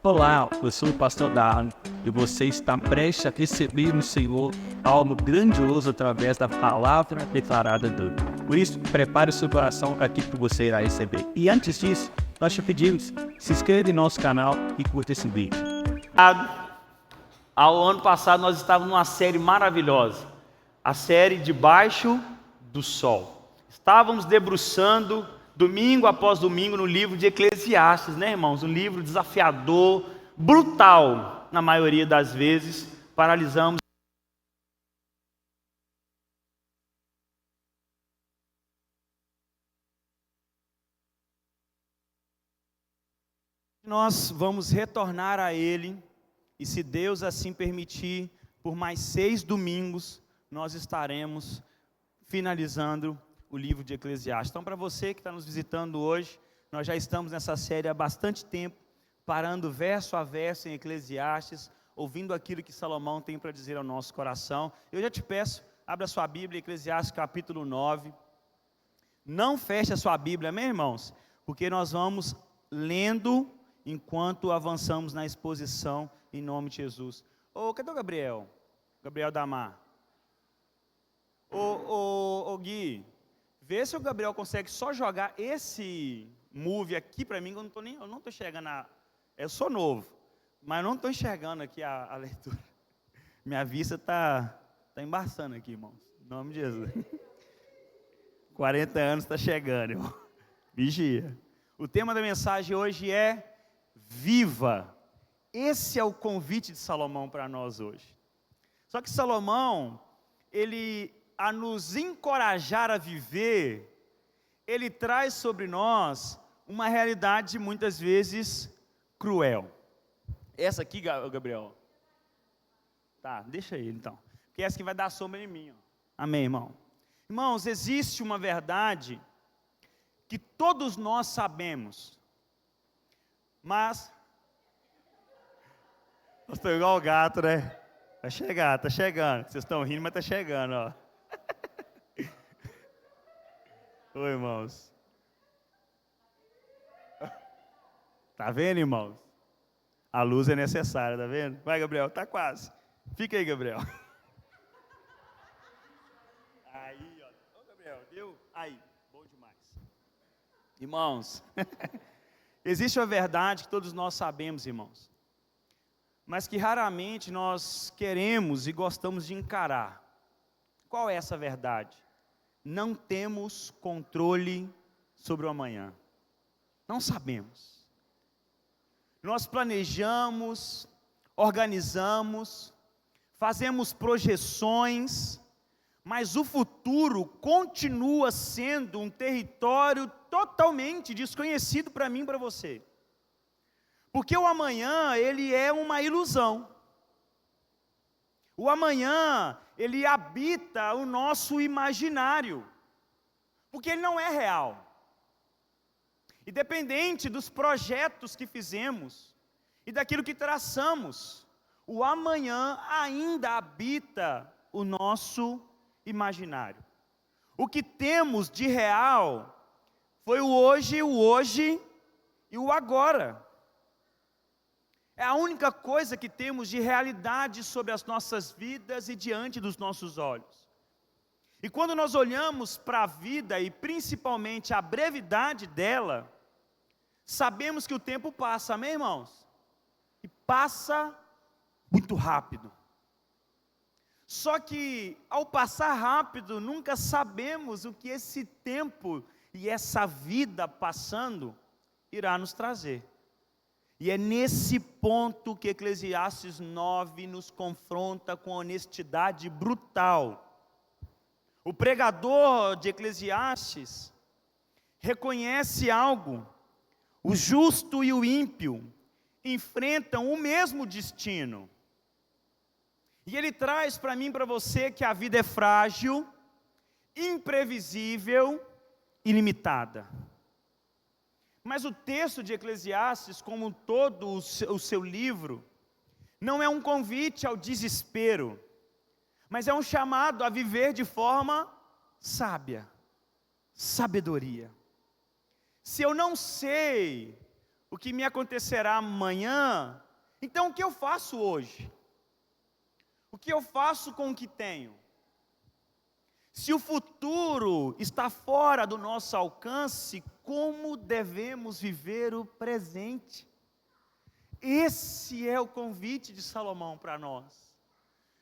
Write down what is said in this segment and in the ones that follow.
Olá, eu sou o pastor Darlan e você está prestes a receber no Senhor algo grandioso através da palavra declarada dele. Por isso, prepare o seu coração para aquilo que você irá receber. E antes disso, nós te pedimos, se inscreva em nosso canal e curta esse vídeo. Ao ano passado nós estávamos numa série maravilhosa, a série Debaixo do Sol. Estávamos debruçando domingo após domingo no livro de Eclesiastes, né, irmãos? Um livro desafiador, brutal, na maioria das vezes. Paralisamos. Nós vamos retornar a ele, e se Deus assim permitir, por mais 6 domingos, nós estaremos finalizando o livro de Eclesiastes. Então, para você que está nos visitando hoje, nós já estamos nessa série há bastante tempo, parando verso a verso em Eclesiastes, ouvindo aquilo que Salomão tem para dizer ao nosso coração. Eu já te peço, abra sua Bíblia, Eclesiastes capítulo 9. Não feche a sua Bíblia, meus irmãos, porque nós vamos lendo enquanto avançamos na exposição, em nome de Jesus. Cadê o Gabriel? Gabriel Damar. Gui, vê se o Gabriel consegue só jogar esse move aqui para mim, que eu não estou enxergando eu sou novo, mas eu não estou enxergando aqui a leitura. Minha vista está embaçando aqui, irmãos, em nome de Jesus. 40 anos está chegando, irmão. Vigia. O tema da mensagem hoje é viva. Esse é o convite de Salomão para nós hoje. Só que Salomão, a nos encorajar a viver, ele traz sobre nós uma realidade muitas vezes cruel. Essa aqui, Gabriel. Tá, deixa ele então. Porque essa aqui vai dar sombra em mim. Ó. Amém, irmão? Irmãos, existe uma verdade que todos nós sabemos, mas nós estamos igual o gato, né? Vai chegar, tá chegando. Vocês estão rindo, mas tá chegando, ó. Oi, irmãos. Tá vendo, irmãos? A luz é necessária, tá vendo? Vai, Gabriel, tá quase. Fica aí, Gabriel. Aí, ó. Ô, Gabriel, deu? Aí, bom demais. Irmãos, existe uma verdade que todos nós sabemos, irmãos, mas que raramente nós queremos e gostamos de encarar. Qual é essa verdade? Não temos controle sobre o amanhã. Não sabemos. Nós planejamos, organizamos, fazemos projeções, mas o futuro continua sendo um território totalmente desconhecido para mim e para você. Porque o amanhã, ele é uma ilusão. O amanhã, ele habita o nosso imaginário, porque ele não é real. Independente dos projetos que fizemos e daquilo que traçamos, o amanhã ainda habita o nosso imaginário. O que temos de real foi o hoje e o agora. É a única coisa que temos de realidade sobre as nossas vidas e diante dos nossos olhos. E quando nós olhamos para a vida e principalmente a brevidade dela, sabemos que o tempo passa, amém, irmãos? E passa muito rápido. Só que ao passar rápido, nunca sabemos o que esse tempo e essa vida passando irá nos trazer. E é nesse ponto que Eclesiastes 9 nos confronta com honestidade brutal. O pregador de Eclesiastes reconhece algo: o justo e o ímpio enfrentam o mesmo destino. E ele traz para mim e para você que a vida é frágil, imprevisível e limitada. Mas o texto de Eclesiastes, como todo o seu livro, não é um convite ao desespero, mas é um chamado a viver de forma sábia, sabedoria. Se eu não sei o o que me acontecerá amanhã, então o que eu faço hoje? O que eu faço com o que tenho? Se o futuro está fora do nosso alcance, como devemos viver o presente? Esse é o convite de Salomão para nós.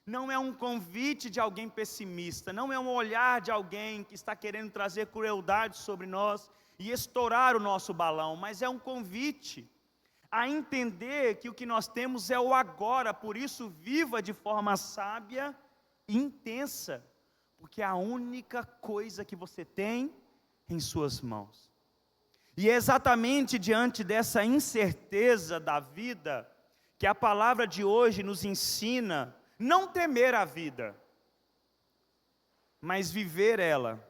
Não é um convite de alguém pessimista, não é um olhar de alguém que está querendo trazer crueldade sobre nós e estourar o nosso balão, mas é um convite a entender que o que nós temos é o agora, por isso viva de forma sábia e intensa, porque é a única coisa que você tem em suas mãos. E é exatamente diante dessa incerteza da vida, que a palavra de hoje nos ensina não temer a vida, mas vivê-la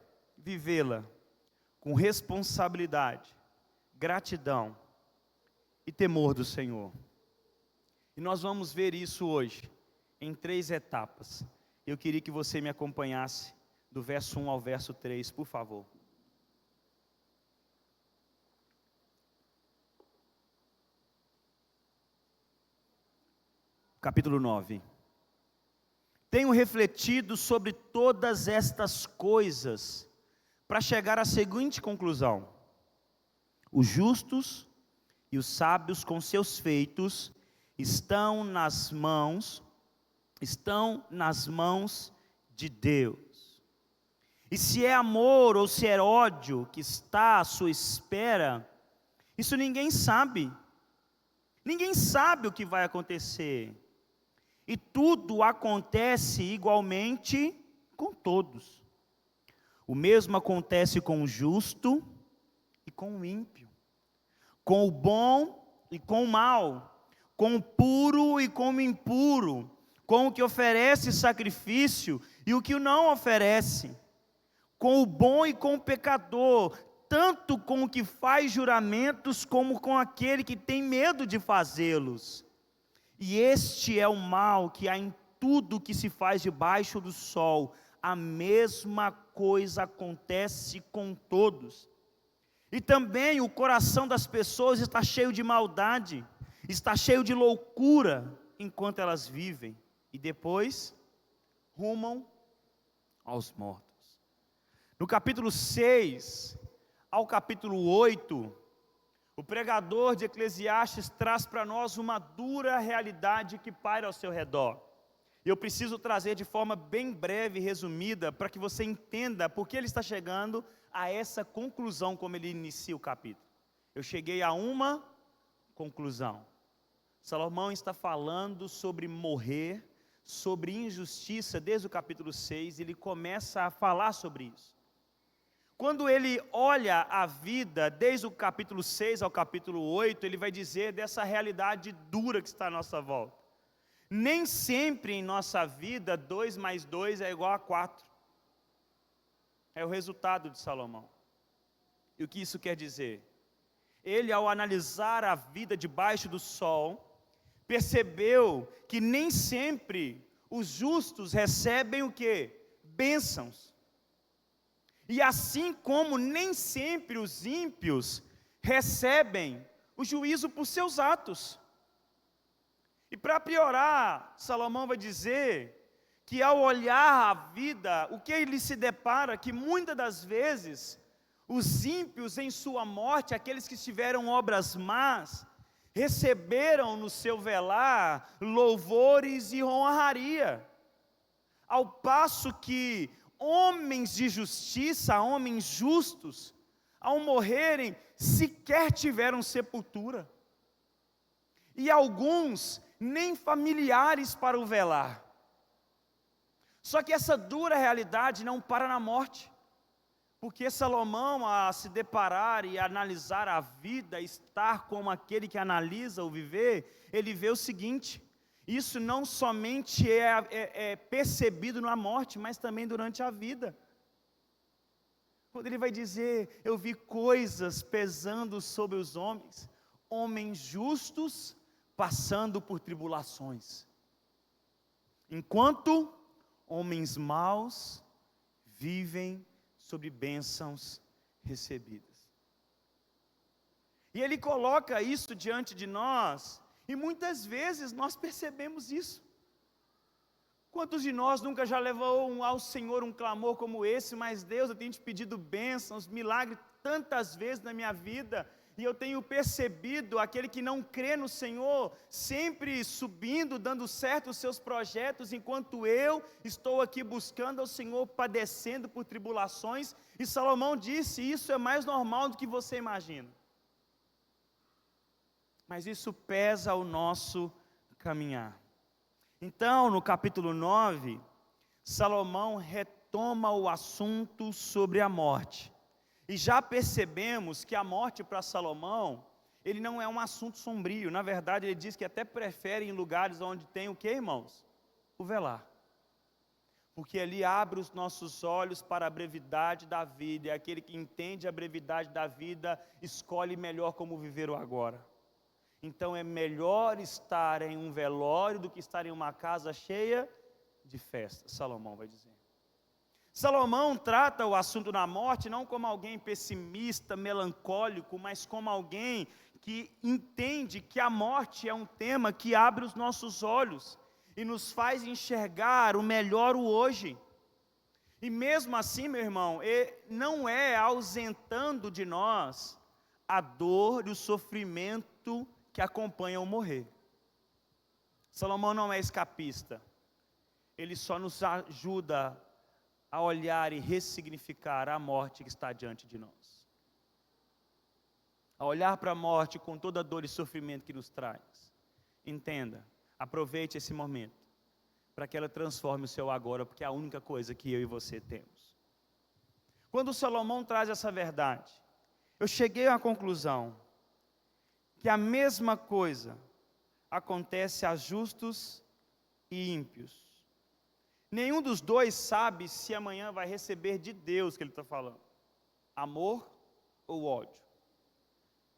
com responsabilidade, gratidão e temor do Senhor. E nós vamos ver isso hoje, em 3 etapas. Eu queria que você me acompanhasse do verso 1 ao verso 3, por favor. Capítulo 9. Tenho refletido sobre todas estas coisas, para chegar à seguinte conclusão: os justos e os sábios com seus feitos estão nas mãos de Deus. E se é amor ou se é ódio que está à sua espera, isso ninguém sabe. Ninguém sabe o que vai acontecer. E tudo acontece igualmente com todos. O mesmo acontece com o justo e com o ímpio, com o bom e com o mal, com o puro e com o impuro, com o que oferece sacrifício e o que não oferece, com o bom e com o pecador, tanto com o que faz juramentos como com aquele que tem medo de fazê-los. E este é o mal que há em tudo que se faz debaixo do sol. A mesma coisa acontece com todos. E também o coração das pessoas está cheio de maldade, está cheio de loucura enquanto elas vivem. E depois rumam aos mortos. No capítulo 6 ao capítulo 8, o pregador de Eclesiastes traz para nós uma dura realidade que paira ao seu redor. Eu preciso trazer de forma bem breve e resumida, para que você entenda por que ele está chegando a essa conclusão, como ele inicia o capítulo. Eu cheguei a uma conclusão. Salomão está falando sobre morrer, sobre injustiça, desde o capítulo 6, ele começa a falar sobre isso. Quando ele olha a vida, desde o capítulo 6 ao capítulo 8, ele vai dizer dessa realidade dura que está à nossa volta. Nem sempre em nossa vida, 2 mais 2 é igual a 4. É o resultado de Salomão. E o que isso quer dizer? Ele, ao analisar a vida debaixo do sol, percebeu que nem sempre os justos recebem o quê? Bênçãos. E assim como nem sempre os ímpios recebem o juízo por seus atos. E para piorar, Salomão vai dizer que ao olhar a vida, o que ele se depara, que muitas das vezes, os ímpios em sua morte, aqueles que tiveram obras más, receberam no seu velar louvores e honraria. Ao passo que homens de justiça, homens justos, ao morrerem, sequer tiveram sepultura. E alguns nem familiares para o velar. Só que essa dura realidade não para na morte. Porque Salomão, a se deparar e analisar a vida, estar como aquele que analisa o viver, ele vê o seguinte: isso não somente é percebido na morte, mas também durante a vida. Quando ele vai dizer, eu vi coisas pesando sobre os homens, homens justos passando por tribulações, enquanto homens maus vivem sobre bênçãos recebidas. E Ele coloca isso diante de nós, e muitas vezes nós percebemos isso. Quantos de nós nunca já levou ao Senhor um clamor como esse? Mas Deus, eu tenho te pedido bênçãos, milagres tantas vezes na minha vida, e eu tenho percebido aquele que não crê no Senhor, sempre subindo, dando certo os seus projetos, enquanto eu estou aqui buscando ao Senhor, padecendo por tribulações, e Salomão disse, isso é mais normal do que você imagina. Mas isso pesa o nosso caminhar. Então, no capítulo 9, Salomão retoma o assunto sobre a morte. E já percebemos que a morte para Salomão, ele não é um assunto sombrio. Na verdade, ele diz que até prefere em lugares onde tem o que, irmãos? O velar. Porque ali abre os nossos olhos para a brevidade da vida. E aquele que entende a brevidade da vida, escolhe melhor como viver o agora. Então é melhor estar em um velório do que estar em uma casa cheia de festas, Salomão vai dizer. Salomão trata o assunto da morte não como alguém pessimista, melancólico, mas como alguém que entende que a morte é um tema que abre os nossos olhos e nos faz enxergar o melhor o hoje. E mesmo assim, meu irmão, não é ausentando de nós a dor e o sofrimento que acompanham o morrer. Salomão não é escapista, ele só nos ajuda a olhar e ressignificar a morte que está diante de nós. A olhar para a morte com toda a dor e sofrimento que nos traz. Entenda, aproveite esse momento, para que ela transforme o seu agora, porque é a única coisa que eu e você temos. Quando Salomão traz essa verdade, eu cheguei à conclusão, que a mesma coisa acontece a justos e ímpios. Nenhum dos dois sabe se amanhã vai receber de Deus que ele está falando, amor ou ódio.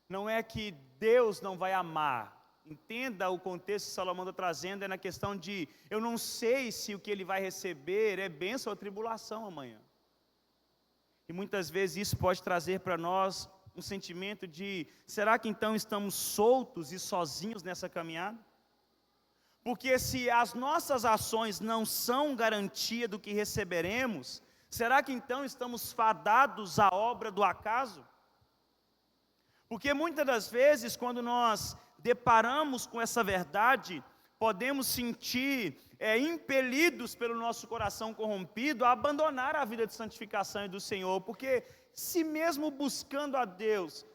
Não é que Deus não vai amar, entenda o contexto que Salomão está trazendo, é na questão de, eu não sei se o que ele vai receber é bênção ou tribulação amanhã. E muitas vezes isso pode trazer para nós um sentimento de, será que então estamos soltos e sozinhos nessa caminhada? Porque se as nossas ações não são garantia do que receberemos, será que então estamos fadados à obra do acaso? Porque muitas das vezes, quando nós deparamos com essa verdade, podemos sentir impelidos pelo nosso coração corrompido a abandonar a vida de santificação e do Senhor, porque se mesmo buscando a Deus,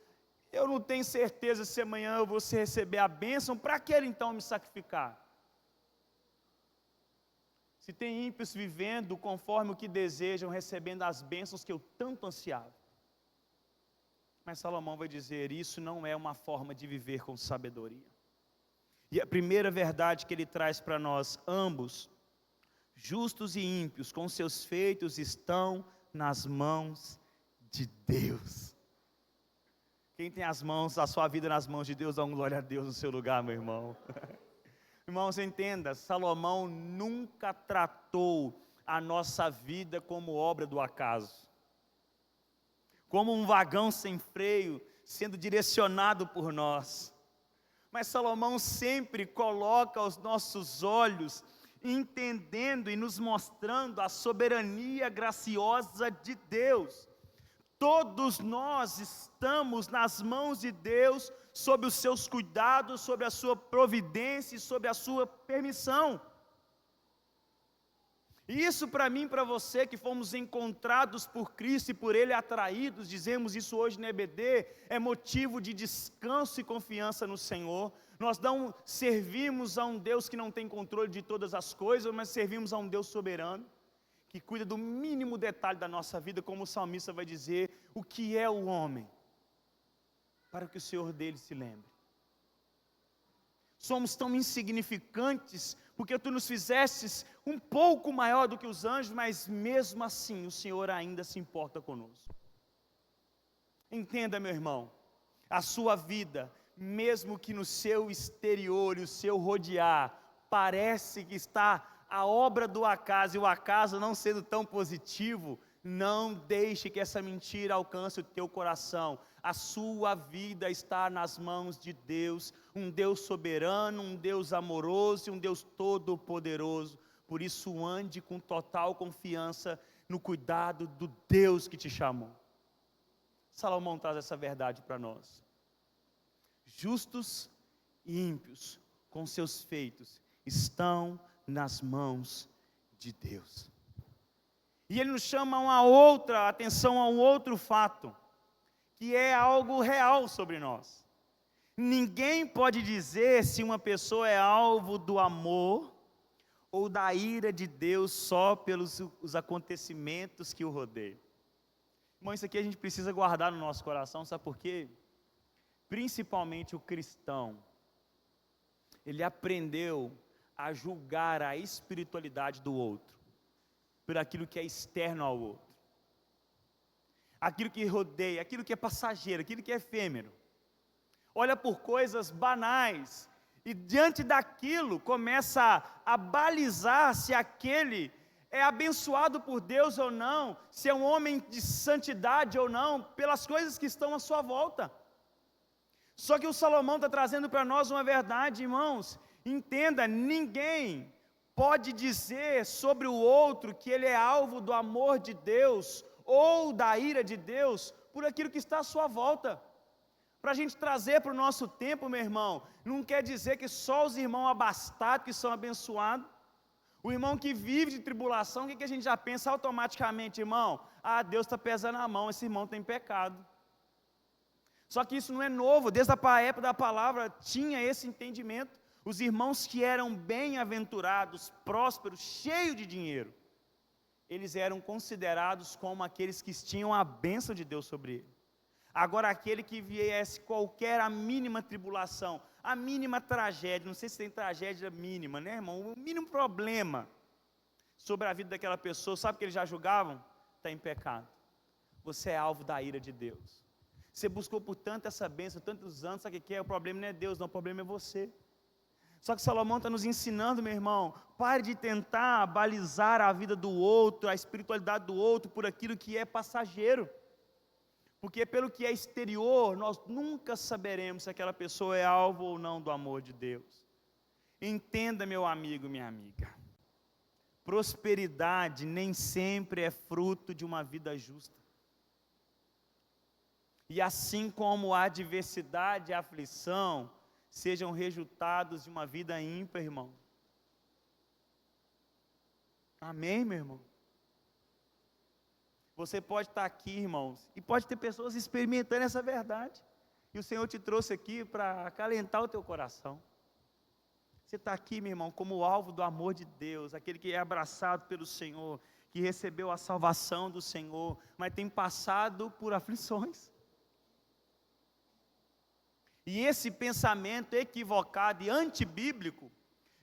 eu não tenho certeza se amanhã eu vou receber a bênção, para que então me sacrificar? Se tem ímpios vivendo conforme o que desejam, recebendo as bênçãos que eu tanto ansiava. Mas Salomão vai dizer, isso não é uma forma de viver com sabedoria. E a primeira verdade que ele traz para nós, ambos, justos e ímpios, com seus feitos, estão nas mãos de Deus. Quem tem as mãos, a sua vida nas mãos de Deus, dá uma glória a Deus no seu lugar, meu irmão. Irmãos, entenda, Salomão nunca tratou a nossa vida como obra do acaso, como um vagão sem freio, sendo direcionado por nós. Mas Salomão sempre coloca os nossos olhos, entendendo e nos mostrando a soberania graciosa de Deus. Todos nós estamos nas mãos de Deus, sob os seus cuidados, sob a sua providência e sob a sua permissão. E isso para mim e para você que fomos encontrados por Cristo e por Ele atraídos, dizemos isso hoje na EBD, é motivo de descanso e confiança no Senhor. Nós não servimos a um Deus que não tem controle de todas as coisas, mas servimos a um Deus soberano, que cuida do mínimo detalhe da nossa vida, como o salmista vai dizer, o que é o homem, para que o Senhor dele se lembre. Somos tão insignificantes, porque Tu nos fizestes um pouco maior do que os anjos, mas mesmo assim o Senhor ainda se importa conosco. Entenda, meu irmão, a sua vida, mesmo que no seu exterior e o seu rodear, parece que está a obra do acaso, e o acaso não sendo tão positivo, não deixe que essa mentira alcance o teu coração. A sua vida está nas mãos de Deus, um Deus soberano, um Deus amoroso e um Deus todo-poderoso. Por isso, ande com total confiança no cuidado do Deus que te chamou. Salomão traz essa verdade para nós. Justos e ímpios, com seus feitos, estão nas mãos de Deus. E ele nos chama a uma outra atenção, a um outro fato, que é algo real sobre nós. Ninguém pode dizer se uma pessoa é alvo do amor ou da ira de Deus só pelos os acontecimentos que o rodeiam. Irmão, isso aqui a gente precisa guardar no nosso coração, sabe por quê? Principalmente o cristão, ele aprendeu a julgar a espiritualidade do outro, por aquilo que é externo ao outro. Aquilo que rodeia, aquilo que é passageiro, aquilo que é efêmero. Olha por coisas banais e diante daquilo começa a balizar se aquele é abençoado por Deus ou não, se é um homem de santidade ou não, pelas coisas que estão à sua volta. Só que o Salomão está trazendo para nós uma verdade, irmãos. Entenda, ninguém pode dizer sobre o outro que ele é alvo do amor de Deus ou da ira de Deus, por aquilo que está à sua volta. Para a gente trazer para o nosso tempo, meu irmão, não quer dizer que só os irmãos abastados que são abençoados. O irmão que vive de tribulação, o que a gente já pensa automaticamente, irmão? Ah, Deus está pesando a mão, esse irmão tem pecado. Só que isso não é novo, desde a época da palavra tinha esse entendimento. Os irmãos que eram bem-aventurados, prósperos, cheios de dinheiro, eles eram considerados como aqueles que tinham a bênção de Deus sobre ele. Agora, aquele que viesse a mínima tribulação, a mínima tragédia, não sei se tem tragédia mínima, né, irmão? O mínimo problema sobre a vida daquela pessoa, sabe o que eles já julgavam? Está em pecado. Você é alvo da ira de Deus. Você buscou por tanto essa bênção, tantos anos, sabe o que é? O problema não é Deus, não, o problema é você. Só que Salomão está nos ensinando, meu irmão, pare de tentar balizar a vida do outro, a espiritualidade do outro, por aquilo que é passageiro. Porque pelo que é exterior, nós nunca saberemos se aquela pessoa é alvo ou não do amor de Deus. Entenda, meu amigo, minha amiga, prosperidade nem sempre é fruto de uma vida justa. E assim como a adversidade e a aflição sejam resultados de uma vida ímpar, irmão. Amém, meu irmão? Você pode estar aqui, irmãos, e pode ter pessoas experimentando essa verdade. E o Senhor te trouxe aqui para acalentar o teu coração. Você está aqui, meu irmão, como alvo do amor de Deus, aquele que é abraçado pelo Senhor, que recebeu a salvação do Senhor, mas tem passado por aflições. E esse pensamento equivocado e antibíblico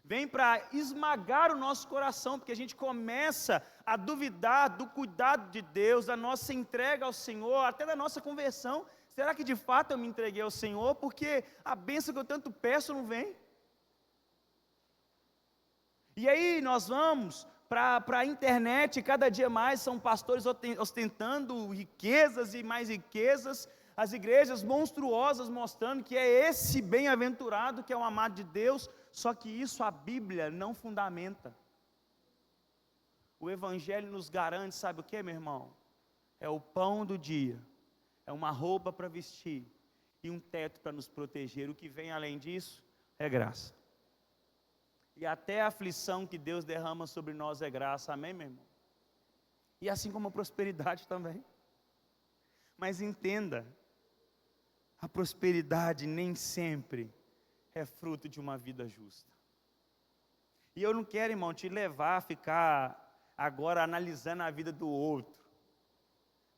vem para esmagar o nosso coração, porque a gente começa a duvidar do cuidado de Deus, da nossa entrega ao Senhor, até da nossa conversão. Será que de fato eu me entreguei ao Senhor? Porque a bênção que eu tanto peço não vem. E aí nós vamos para a internet, cada dia mais são pastores ostentando riquezas e mais riquezas, as igrejas monstruosas mostrando que é esse bem-aventurado que é o amado de Deus, só que isso a Bíblia não fundamenta. O Evangelho nos garante, sabe o que, meu irmão? É o pão do dia, é uma roupa para vestir e um teto para nos proteger. O que vem além disso é graça. E até a aflição que Deus derrama sobre nós é graça, amém, meu irmão? E assim como a prosperidade também. Mas entenda, a prosperidade nem sempre é fruto de uma vida justa. E eu não quero, irmão, te levar a ficar agora analisando a vida do outro.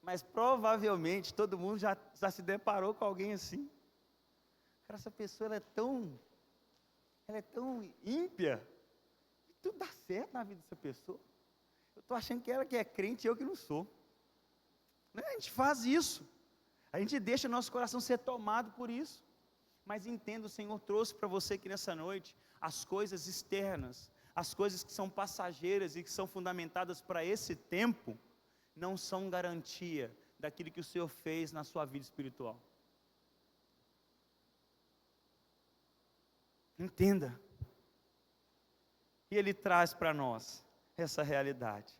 Mas provavelmente todo mundo já se deparou com alguém assim. Cara, essa pessoa ela é tão ímpia. E tudo dá certo na vida dessa pessoa. Eu estou achando que ela que é crente e eu que não sou. Né? A gente faz isso. A gente deixa nosso coração ser tomado por isso. Mas entenda, o Senhor trouxe para você aqui nessa noite as coisas externas, as coisas que são passageiras e que são fundamentadas para esse tempo, não são garantia daquilo que o Senhor fez na sua vida espiritual. Entenda. E ele traz para nós essa realidade.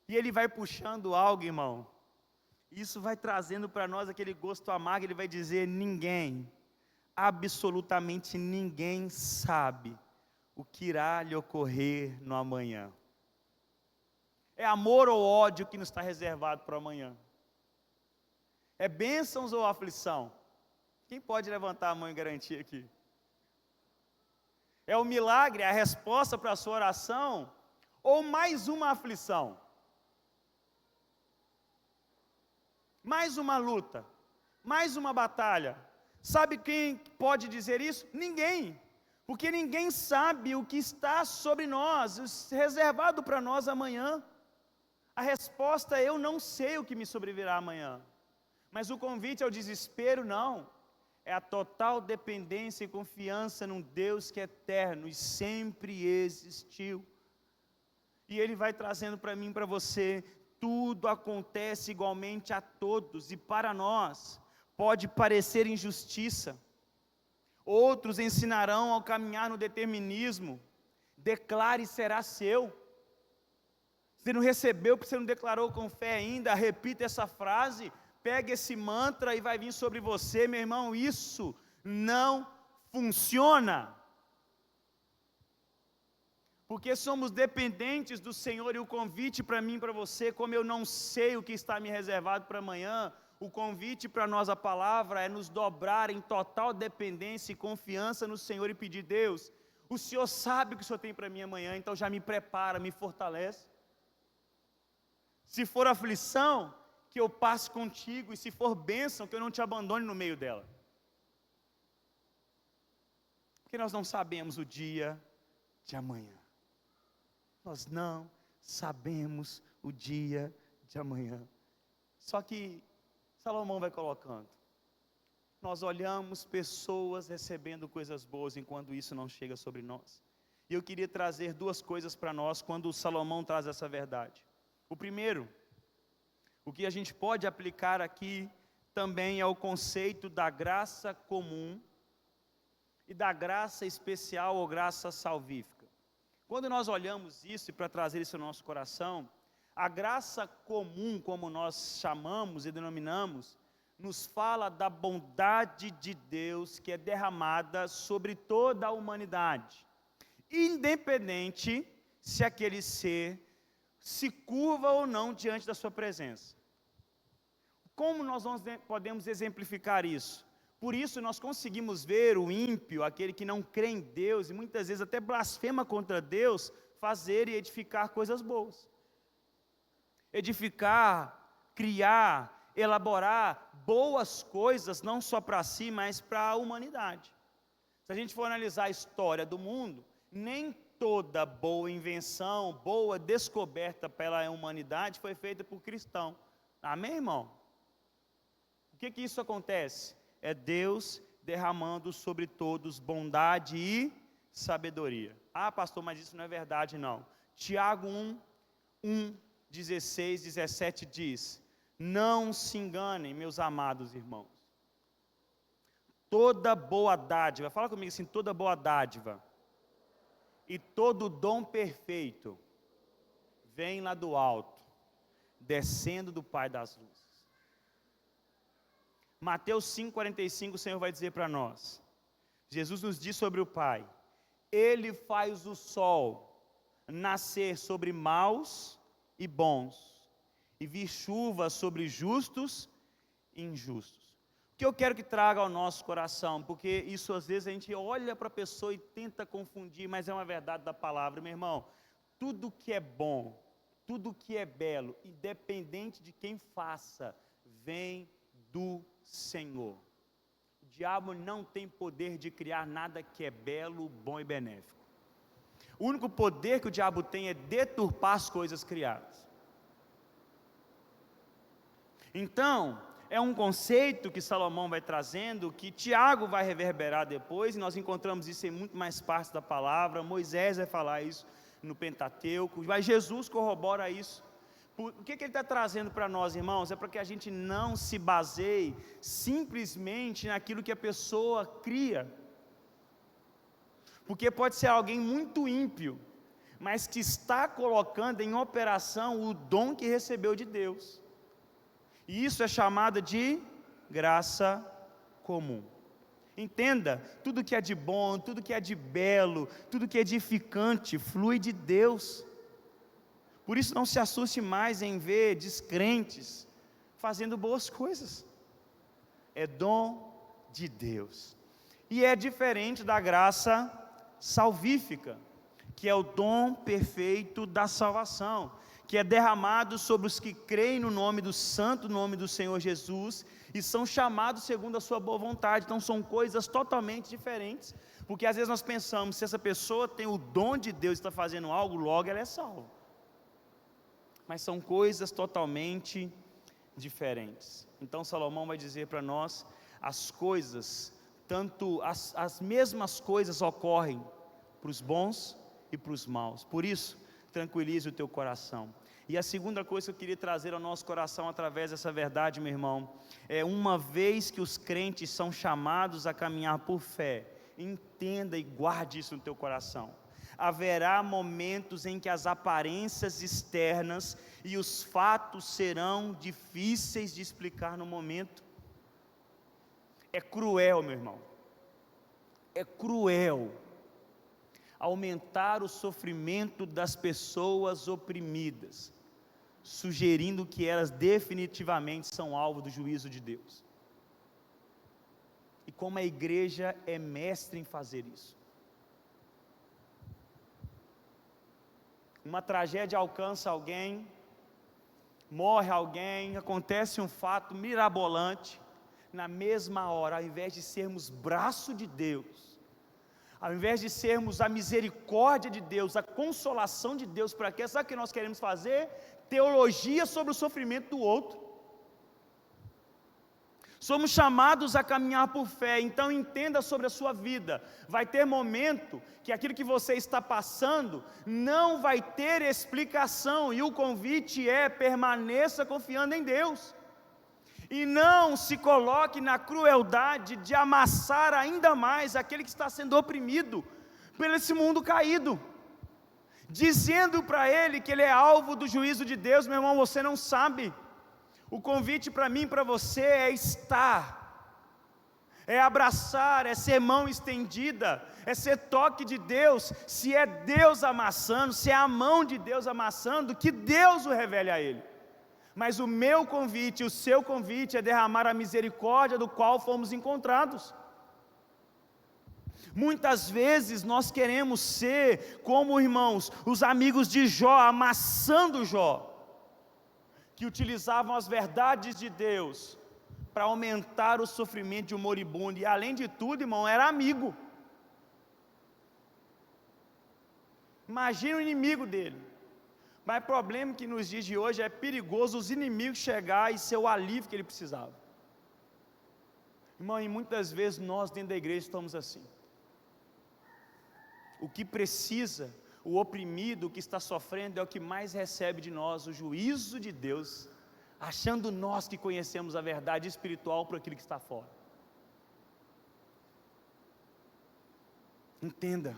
E ele vai puxando algo, irmão. Isso vai trazendo para nós aquele gosto amargo. Ele vai dizer: ninguém, absolutamente ninguém sabe o que irá lhe ocorrer no amanhã. É amor ou ódio que nos está reservado para o amanhã? É bênçãos ou aflição? Quem pode levantar a mão e garantir aqui? É o milagre, a resposta para a sua oração? Ou mais uma aflição? Mais uma luta? Mais uma batalha? Sabe quem pode dizer isso? Ninguém. Porque ninguém sabe o que está sobre nós, reservado para nós amanhã. A resposta é: eu não sei o que me sobrevirá amanhã. Mas o convite ao desespero, não. É a total dependência e confiança num Deus que é eterno e sempre existiu. E Ele vai trazendo para mim e para você: tudo acontece igualmente a todos, e para nós pode parecer injustiça. Outros ensinarão ao caminhar no determinismo. Declare, será seu. Você não recebeu porque você não declarou com fé ainda, repita essa frase, pegue esse mantra e vai vir sobre você, meu irmão. Isso não funciona. Porque somos dependentes do Senhor. E o convite para mim e para você, como eu não sei o que está me reservado para amanhã, o convite para nós, a palavra, é nos dobrar em total dependência e confiança no Senhor e pedir: Deus, o Senhor sabe o que o Senhor tem para mim amanhã, então já me prepara, me fortalece. Se for aflição, que eu passe contigo, e se for bênção, que eu não te abandone no meio dela. Porque nós não sabemos o dia de amanhã. Nós não sabemos o dia de amanhã. Só que Salomão vai colocando: nós olhamos pessoas recebendo coisas boas, enquanto isso não chega sobre nós. E eu queria trazer duas coisas para nós, quando Salomão traz essa verdade. O primeiro, o que a gente pode aplicar aqui, também é o conceito da graça comum, e da graça especial ou graça salvífica. Quando nós olhamos isso, e para trazer isso ao nosso coração, a graça comum, como nós chamamos e denominamos, nos fala da bondade de Deus que é derramada sobre toda a humanidade, independente se aquele ser se curva ou não diante da sua presença. Como nós podemos exemplificar isso? Por isso nós conseguimos ver o ímpio, aquele que não crê em Deus, e muitas vezes até blasfema contra Deus, fazer e edificar coisas boas. Edificar, criar, elaborar boas coisas, não só para si, mas para a humanidade. Se a gente for analisar a história do mundo, nem toda boa invenção, boa descoberta pela humanidade foi feita por cristão. Amém, irmão? O que isso acontece? É Deus derramando sobre todos bondade e sabedoria. Ah, pastor, mas isso não é verdade, não. Tiago 16, 17 diz: não se enganem, meus amados irmãos. Toda boa dádiva, fala comigo assim: toda boa dádiva e todo dom perfeito vem lá do alto, descendo do Pai das luzes. Mateus 5,45, o Senhor vai dizer para nós. Jesus nos diz sobre o Pai: Ele faz o sol nascer sobre maus e bons, e vir chuva sobre justos e injustos. O que eu quero que traga ao nosso coração, porque isso às vezes a gente olha para a pessoa e tenta confundir, mas é uma verdade da palavra, meu irmão. Tudo que é bom, tudo que é belo, independente de quem faça, vem do Senhor. O diabo não tem poder de criar nada que é belo, bom e benéfico. O único poder que o diabo tem é deturpar as coisas criadas. Então, é um conceito que Salomão vai trazendo, que Tiago vai reverberar depois, e nós encontramos isso em muito mais partes da palavra. Moisés vai falar isso no Pentateuco, mas Jesus corrobora isso. O que ele está trazendo para nós, irmãos? É para que a gente não se baseie simplesmente naquilo que a pessoa cria. Porque pode ser alguém muito ímpio, mas que está colocando em operação o dom que recebeu de Deus. E isso é chamado de graça comum. Entenda, tudo que é de bom, tudo que é de belo, tudo que é edificante, flui de Deus. Por isso não se assuste mais em ver descrentes fazendo boas coisas. É dom de Deus. E é diferente da graça salvífica, que é o dom perfeito da salvação, que é derramado sobre os que creem no nome do santo nome do Senhor Jesus, e são chamados segundo a sua boa vontade. Então são coisas totalmente diferentes, porque às vezes nós pensamos, se essa pessoa tem o dom de Deus e está fazendo algo, logo ela é salva. Mas são coisas totalmente diferentes. Então Salomão vai dizer para nós, as coisas, tanto as mesmas coisas ocorrem para os bons e para os maus. Por isso, tranquilize o teu coração. E a segunda coisa que eu queria trazer ao nosso coração através dessa verdade, meu irmão, é uma vez que os crentes são chamados a caminhar por fé, entenda e guarde isso no teu coração. Haverá momentos em que as aparências externas e os fatos serão difíceis de explicar no momento. É cruel, meu irmão, é cruel aumentar o sofrimento das pessoas oprimidas, sugerindo que elas definitivamente são alvo do juízo de Deus. E como a igreja é mestre em fazer isso. Uma tragédia alcança alguém, morre alguém, acontece um fato mirabolante, na mesma hora, ao invés de sermos braço de Deus, ao invés de sermos a misericórdia de Deus, a consolação de Deus para aqueles, sabe o que nós queremos fazer? Teologia sobre o sofrimento do outro. Somos chamados a caminhar por fé, então entenda sobre a sua vida. Vai ter momento que aquilo que você está passando não vai ter explicação, e o convite é: permaneça confiando em Deus. E não se coloque na crueldade de amassar ainda mais aquele que está sendo oprimido por esse mundo caído, dizendo para ele que ele é alvo do juízo de Deus. Meu irmão, você não sabe. O convite para mim e para você é estar, é abraçar, é ser mão estendida, é ser toque de Deus. Se é Deus amassando, se é a mão de Deus amassando, que Deus o revele a ele. Mas o meu convite, o seu convite é derramar a misericórdia do qual fomos encontrados. Muitas vezes nós queremos ser como, irmãos, os amigos de Jó, amassando Jó, que utilizavam as verdades de Deus para aumentar o sofrimento de um moribundo, e além de tudo, irmão, era amigo. Imagina o inimigo dele. Mas o problema é que nos dias de hoje é perigoso os inimigos chegar e ser o alívio que ele precisava. Irmão, e muitas vezes nós dentro da igreja estamos assim. O que precisa, o oprimido, o que está sofrendo, é o que mais recebe de nós o juízo de Deus, achando nós que conhecemos a verdade espiritual por aquilo que está fora. Entenda.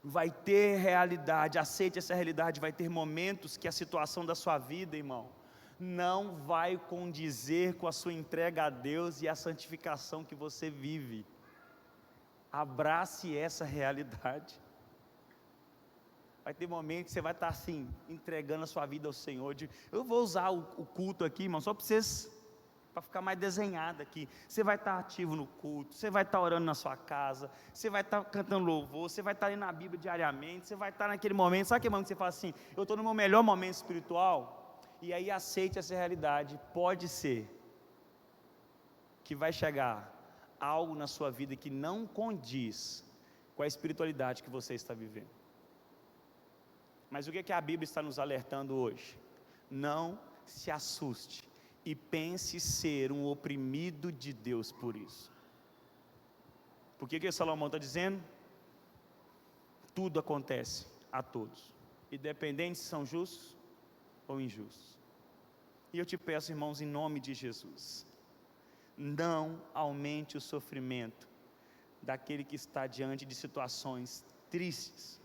Vai ter realidade, aceite essa realidade. Vai ter momentos que a situação da sua vida, irmão, não vai condizer com a sua entrega a Deus e a santificação que você vive. Abrace essa realidade. Vai ter momentos que você vai estar assim, entregando a sua vida ao Senhor. Eu vou usar o culto aqui, irmão, só para vocês, para ficar mais desenhado aqui. Você vai estar ativo no culto, você vai estar orando na sua casa, você vai estar cantando louvor, você vai estar lendo a Bíblia diariamente, você vai estar naquele momento, sabe aquele momento que você fala assim: eu estou no meu melhor momento espiritual? E aí aceite essa realidade. Pode ser que vai chegar algo na sua vida que não condiz com a espiritualidade que você está vivendo. Mas o que a Bíblia está nos alertando hoje? Não se assuste e pense ser um oprimido de Deus por isso. Porque o que Salomão está dizendo? Tudo acontece a todos, independente se são justos ou injustos. E eu te peço, irmãos, em nome de Jesus, não aumente o sofrimento daquele que está diante de situações tristes,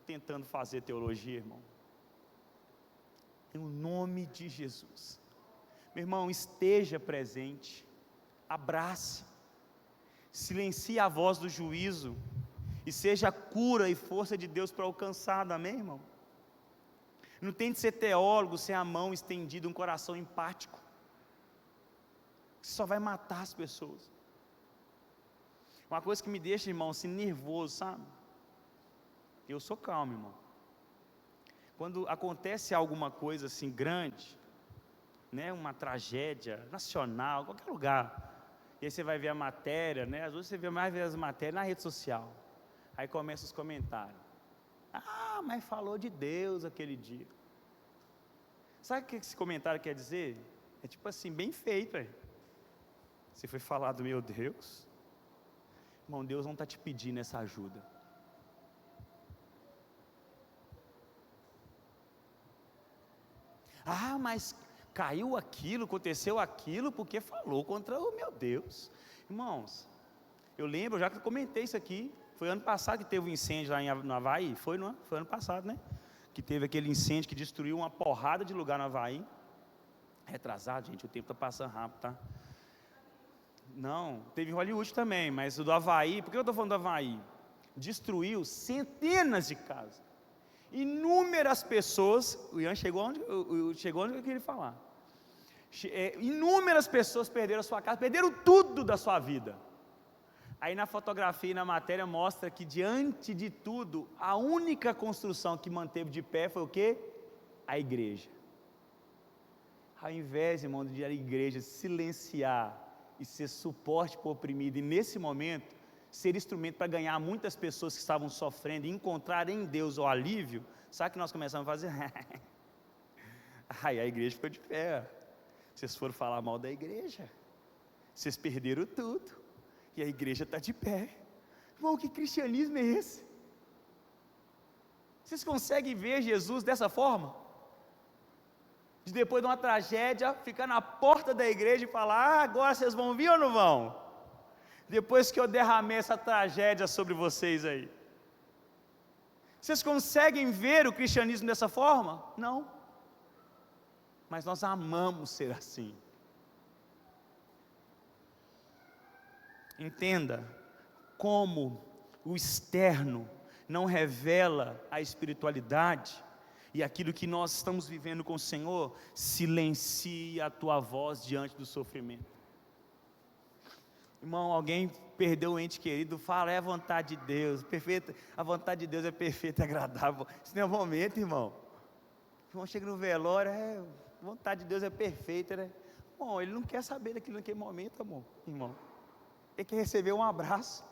tentando fazer teologia, irmão. Em nome de Jesus. Meu irmão, esteja presente, abrace, silencie a voz do juízo, e seja a cura e força de Deus para alcançar, amém, irmão? Não tente ser teólogo sem a mão estendida, um coração empático. Isso só vai matar as pessoas. Uma coisa que me deixa, irmão, assim, nervoso, sabe? Eu sou calmo, irmão. Quando acontece alguma coisa assim grande, né, uma tragédia nacional, qualquer lugar, e aí você vai ver a matéria, né? Às vezes você vê mais as matérias na rede social. Aí começam os comentários. Ah, mas falou de Deus aquele dia. Sabe o que esse comentário quer dizer? É tipo assim, bem feito, velho. Você foi falar do meu Deus? Irmão, Deus não está te pedindo essa ajuda. Ah, mas caiu aquilo, aconteceu aquilo, porque falou contra o meu Deus. Irmãos, eu lembro, já que eu comentei isso aqui, foi ano passado que teve um incêndio lá no Havaí, foi ano passado, né? Que teve aquele incêndio que destruiu uma porrada de lugar no Havaí. Retrasado, gente, o tempo está passando rápido, tá? Não, teve em Hollywood também, mas o do Havaí, por que eu estou falando do Havaí? Destruiu centenas de casas. Inúmeras pessoas, o Ian chegou onde eu queria falar. Inúmeras pessoas perderam a sua casa, perderam tudo da sua vida. Aí na fotografia e na matéria mostra que diante de tudo, a única construção que manteve de pé foi o quê? A igreja. Ao invés, irmão, de a igreja silenciar e ser suporte para o oprimido, e nesse momento, ser instrumento para ganhar muitas pessoas que estavam sofrendo e encontrar em Deus o alívio, sabe o que nós começamos a fazer? Aí a igreja ficou de pé. Vocês foram falar mal da igreja, vocês perderam tudo, e a igreja está de pé. Irmão, que cristianismo é esse? Vocês conseguem ver Jesus dessa forma? De depois de uma tragédia, ficar na porta da igreja e falar: agora vocês vão vir ou não vão? Depois que eu derramei essa tragédia sobre vocês aí. Vocês conseguem ver o cristianismo dessa forma? Não. Mas nós amamos ser assim. Entenda como o externo não revela a espiritualidade, e aquilo que nós estamos vivendo com o Senhor silencia a tua voz diante do sofrimento. Irmão, alguém perdeu o ente querido, fala: é a vontade de Deus, perfeita, a vontade de Deus é perfeita e agradável. Isso não é o momento, irmão. O irmão chega no velório, a vontade de Deus é perfeita, né? Bom, ele não quer saber daquilo naquele momento, amor, irmão. Ele quer receber um abraço,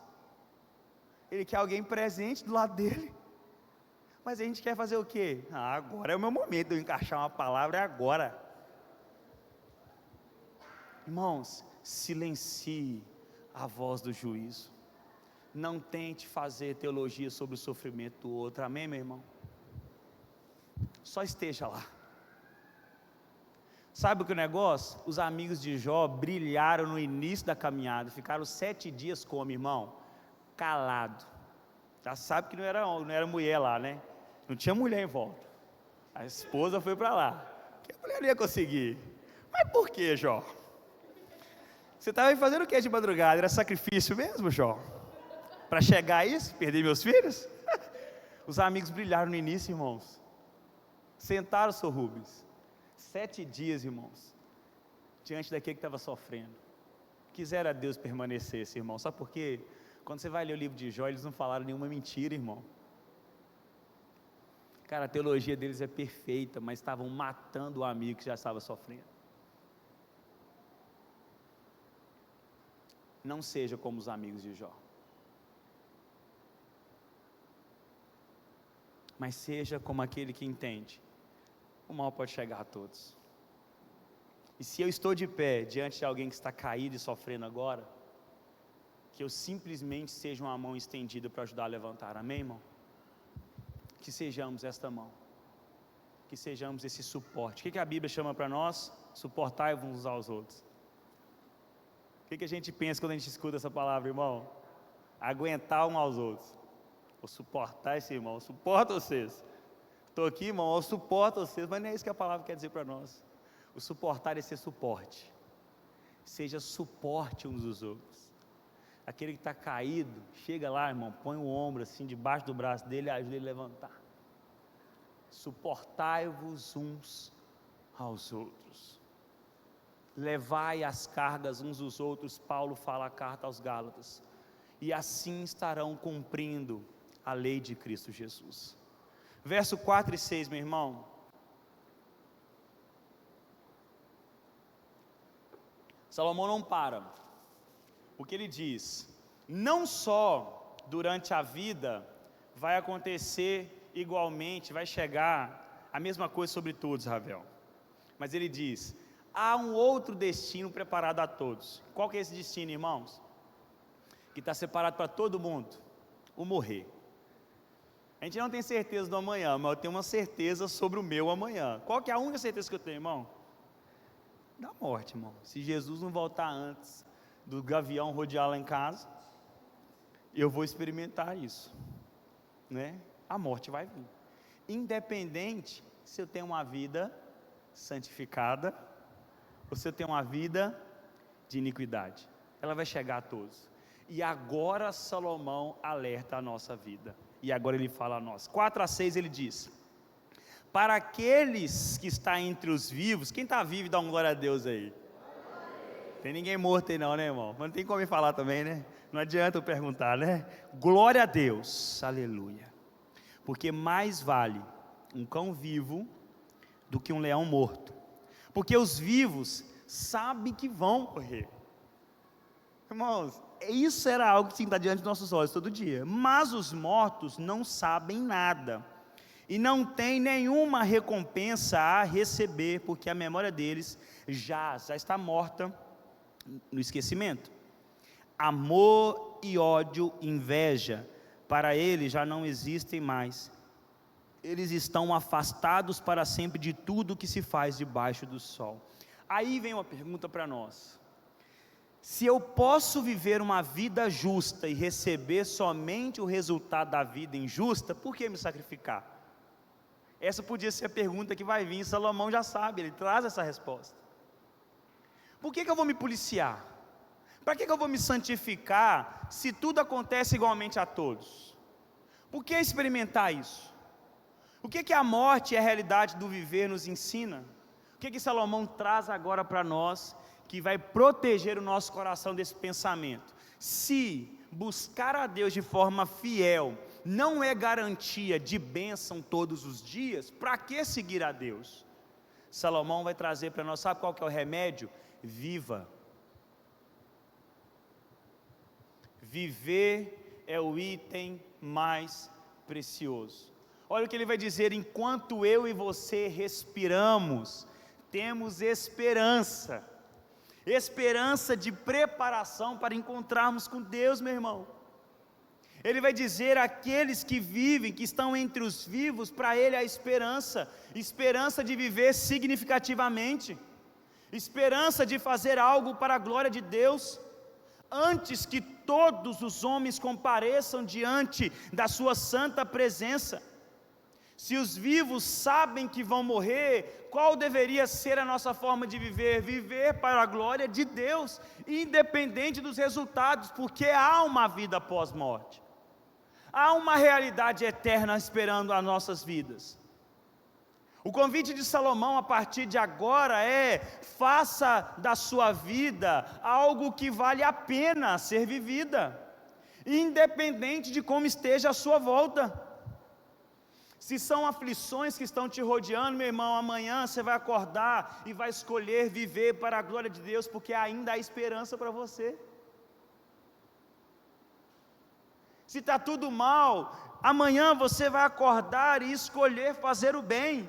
ele quer alguém presente do lado dele. Mas a gente quer fazer o quê? Agora é o meu momento de eu encaixar uma palavra, é agora. Irmãos, silencie a voz do juízo. Não tente fazer teologia sobre o sofrimento do outro, amém, meu irmão? Só esteja lá. Sabe o que é o negócio? Os amigos de Jó brilharam no início da caminhada, ficaram 7 dias como, irmão? Calado. Já sabe que não era mulher lá, né? Não tinha mulher em volta. A esposa foi para lá, que a mulher não ia conseguir. Mas por que, Jó? Você estava fazendo o que de madrugada? Era sacrifício mesmo, Jó? Para chegar a isso, perder meus filhos? Os amigos brilharam no início, irmãos. Sentaram, Sr. Rubens. 7 dias, irmãos, diante daquele que estava sofrendo. Quisera Deus permanecesse, irmão. Sabe por quê? Quando você vai ler o livro de Jó, eles não falaram nenhuma mentira, irmão. Cara, a teologia deles é perfeita, mas estavam matando o amigo que já estava sofrendo. Não seja como os amigos de Jó, mas seja como aquele que entende: o mal pode chegar a todos. E se eu estou de pé diante de alguém que está caído e sofrendo agora, que eu simplesmente seja uma mão estendida para ajudar a levantar, amém, irmão? Que sejamos esta mão, que sejamos esse suporte. O que a Bíblia chama para nós? Suportai uns aos outros. O que a gente pensa quando a gente escuta essa palavra, irmão? aguentar um aos outros. Vou suportar esse irmão, eu suporto vocês. Estou aqui, irmão, eu suporto vocês, mas não é isso que a palavra quer dizer para nós. O suportar é ser suporte. Seja suporte uns dos outros. Aquele que está caído, chega lá, irmão, põe o ombro assim debaixo do braço dele e ajuda ele a levantar. Suportai-vos uns aos outros. Levai as cargas uns dos outros, Paulo fala a carta aos Gálatas. E assim estarão cumprindo a lei de Cristo Jesus. Verso 4 e 6, meu irmão. Salomão não para, porque ele diz, não só durante a vida vai acontecer igualmente, vai chegar a mesma coisa sobre todos, Ravel, mas ele diz, há um outro destino preparado a todos. Qual que é esse destino, irmãos? Que está separado para todo mundo, o morrer. A gente não tem certeza do amanhã, mas eu tenho uma certeza sobre o meu amanhã. Qual que é a única certeza que eu tenho, irmão? Da morte, irmão. Se Jesus não voltar antes do gavião rodear lá em casa, eu vou experimentar isso, né? A morte vai vir. Independente se eu tenho uma vida santificada ou se eu tenho uma vida de iniquidade, ela vai chegar a todos. E agora Salomão alerta a nossa vida. E agora ele fala a nós. 4 a 6 ele diz, para aqueles que estão entre os vivos, quem está vivo dá uma glória a Deus aí. Tem ninguém morto aí não, né, irmão? Mas não tem como falar também, né? Não adianta eu perguntar, né? Glória a Deus, aleluia. Porque mais vale um cão vivo do que um leão morto. Porque os vivos sabem que vão morrer. Irmãos, isso era algo que tinha que estar diante dos nossos olhos todo dia. Mas os mortos não sabem nada. E não têm nenhuma recompensa a receber, porque a memória deles já está morta no esquecimento. Amor e ódio, inveja, para eles já não existem mais. Eles estão afastados para sempre de tudo que se faz debaixo do sol. Aí vem uma pergunta para nós. Se eu posso viver uma vida justa e receber somente o resultado da vida injusta, por que me sacrificar? Essa podia ser a pergunta que vai vir, Salomão já sabe, ele traz essa resposta. Por que eu vou me policiar? Para que eu vou me santificar, se tudo acontece igualmente a todos? Por que experimentar isso? O que a morte e a realidade do viver nos ensina? O que Salomão traz agora para nós, que vai proteger o nosso coração desse pensamento? Se buscar a Deus de forma fiel não é garantia de bênção todos os dias, para que seguir a Deus? Salomão vai trazer para nós, sabe qual que é o remédio? Viva. Viver é o item mais precioso. Olha o que ele vai dizer, enquanto eu e você respiramos, temos esperança. Esperança de preparação para encontrarmos com Deus, meu irmão. Ele vai dizer aqueles que vivem, que estão entre os vivos, para ele a esperança de viver significativamente, esperança de fazer algo para a glória de Deus, antes que todos os homens compareçam diante da sua santa presença. Se os vivos sabem que vão morrer, qual deveria ser a nossa forma de viver? Viver para a glória de Deus, independente dos resultados, porque há uma vida pós-morte. Há uma realidade eterna esperando as nossas vidas. O convite de Salomão a partir de agora é: faça da sua vida algo que vale a pena ser vivida, independente de como esteja a sua volta. Se são aflições que estão te rodeando, meu irmão, amanhã você vai acordar e vai escolher viver para a glória de Deus, porque ainda há esperança para você. Se está tudo mal, amanhã você vai acordar e escolher fazer o bem.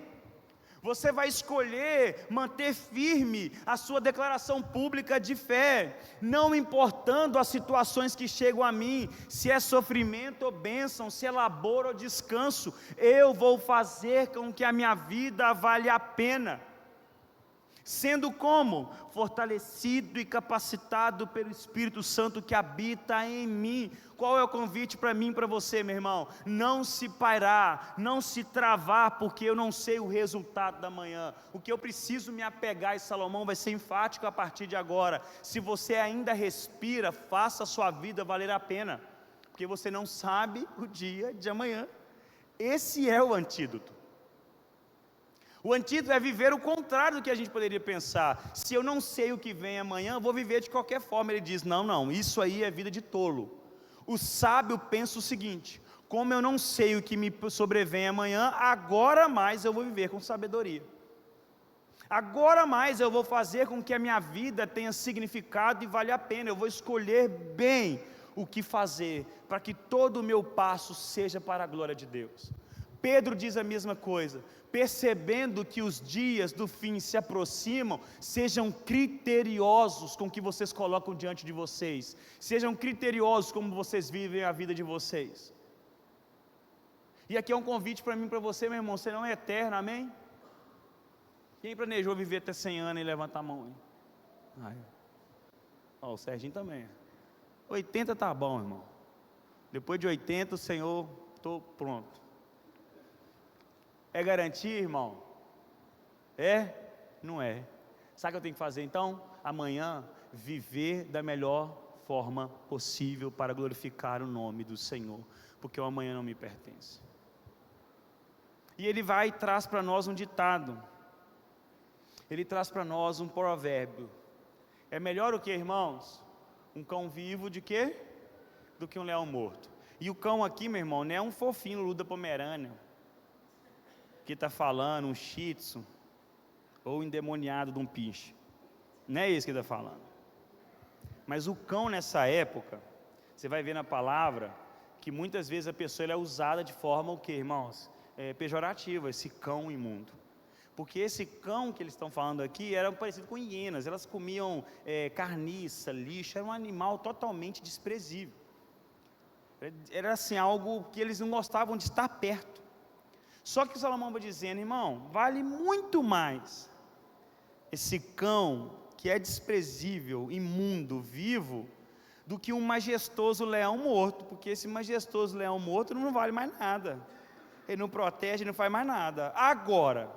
Você vai escolher manter firme a sua declaração pública de fé, não importando as situações que chegam a mim, se é sofrimento ou bênção, se é labor ou descanso, eu vou fazer com que a minha vida valha a pena. Sendo como? Fortalecido e capacitado pelo Espírito Santo que habita em mim. Qual é o convite para mim e para você, meu irmão? Não se pairar, não se travar, porque eu não sei o resultado da manhã. O que eu preciso me apegar, e Salomão vai ser enfático a partir de agora: se você ainda respira, faça a sua vida valer a pena, porque você não sabe o dia de amanhã. Esse é o antídoto. O antídoto é viver o contrário do que a gente poderia pensar. Se eu não sei o que vem amanhã, eu vou viver de qualquer forma. Ele diz: não, isso aí é vida de tolo. O sábio pensa o seguinte: como eu não sei o que me sobrevém amanhã, agora mais eu vou viver com sabedoria. Agora mais eu vou fazer com que a minha vida tenha significado e vale a pena. Eu vou escolher bem o que fazer, para que todo o meu passo seja para a glória de Deus. Pedro diz a mesma coisa: percebendo que os dias do fim se aproximam, sejam criteriosos com o que vocês colocam diante de vocês, sejam criteriosos como vocês vivem a vida de vocês. E aqui é um convite para mim e para você, meu irmão: você não é eterno, amém? Quem planejou viver até 100 anos e levanta a mão aí? O Serginho também. 80 tá bom, irmão. Depois de 80, o Senhor, estou pronto. É garantia, irmão? É? Não é. Sabe o que eu tenho que fazer então? Amanhã, viver da melhor forma possível para glorificar o nome do Senhor, porque o amanhã não me pertence. E ele vai e traz para nós um ditado. Ele traz para nós um provérbio. É melhor o que, irmãos? Um cão vivo de quê? Do que um leão morto. E o cão aqui, meu irmão, não é um fofinho Luda Pomerânia que está falando, um shih tzu, ou endemoniado de um pinche. Não é isso que ele está falando. Mas o cão nessa época, você vai ver na palavra, que muitas vezes a pessoa é usada de forma o quê, irmãos? Pejorativa, esse cão imundo. Porque esse cão que eles estão falando aqui era parecido com hienas, elas comiam carniça, lixo, era um animal totalmente desprezível. Era assim, algo que eles não gostavam de estar perto. Só que o Salomão vai dizendo: irmão, vale muito mais esse cão que é desprezível, imundo, vivo, do que um majestoso leão morto, porque esse majestoso leão morto não vale mais nada, ele não protege, não faz mais nada. Agora,